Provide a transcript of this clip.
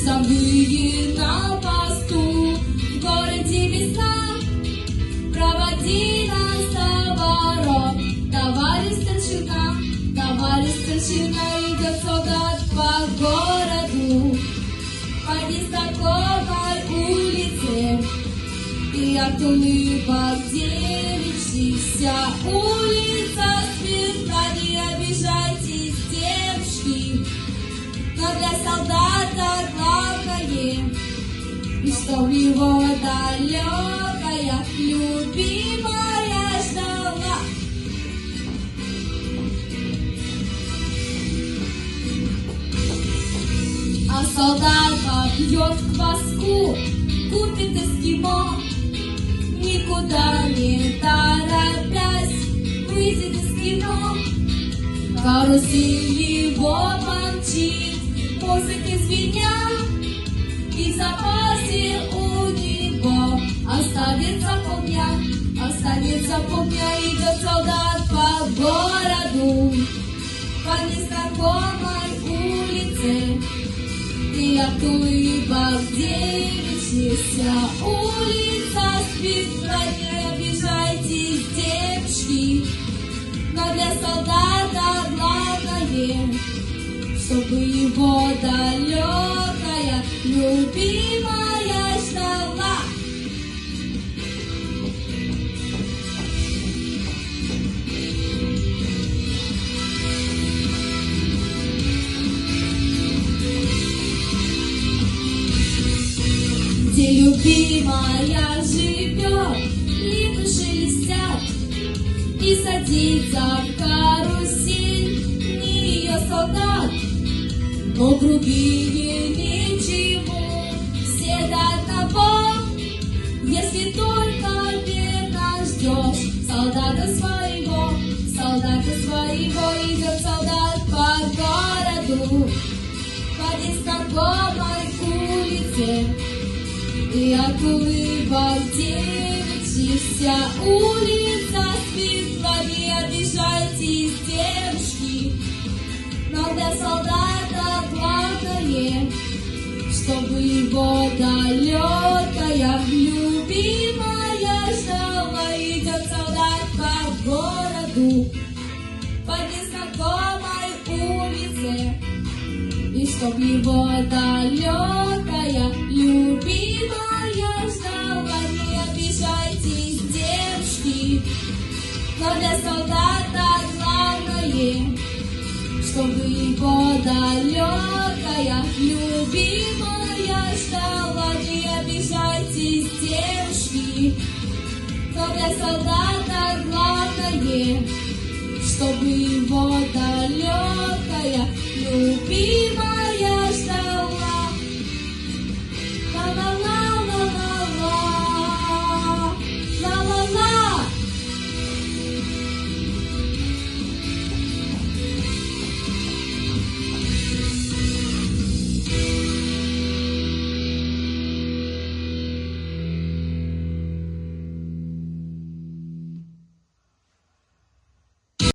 часовые на посту. В городе весна, проводи нас до ворот. Товарищ старшина, идет солдат по городу. По незнакомой улице и от улыбок девичьих вся улица светла. Не обижайтесь, девушки, но для солдата главное, и чтоб его далекая любимая ждала. А солдат попьет кваску, купит эскимо, никуда не торопясь, выйдет из кино. Карусель его помчит, музыки звеня, и в запасе у него останется полдня, идет солдат по городу, по незнакомой улице. И от улыбок девичьих вся улица спит. Не обижайтесь, девушки, но для солдата главное, чтобы его далекая любимая ждала. Где любимая живет, липы шелестят, и садится в карусель не ее солдат, но другие ничего, все до одного, если только верно ждешь солдата своего, идет солдат по городу, по незнакомой улице. И от улыбок девичьих вся улица светла. Не обижайтесь, девушки, но для солдата главное, чтобы его далекая любимая ждала. Идет солдат по городу, по незнакомой улице, и чтоб его далекая любимая ждала. Не обижайтесь, девушки, но для солдата главное, чтобы его далекая любимая ждала. Не обижайтесь, девушки, но для солдата главное, чтобы его далекая любимая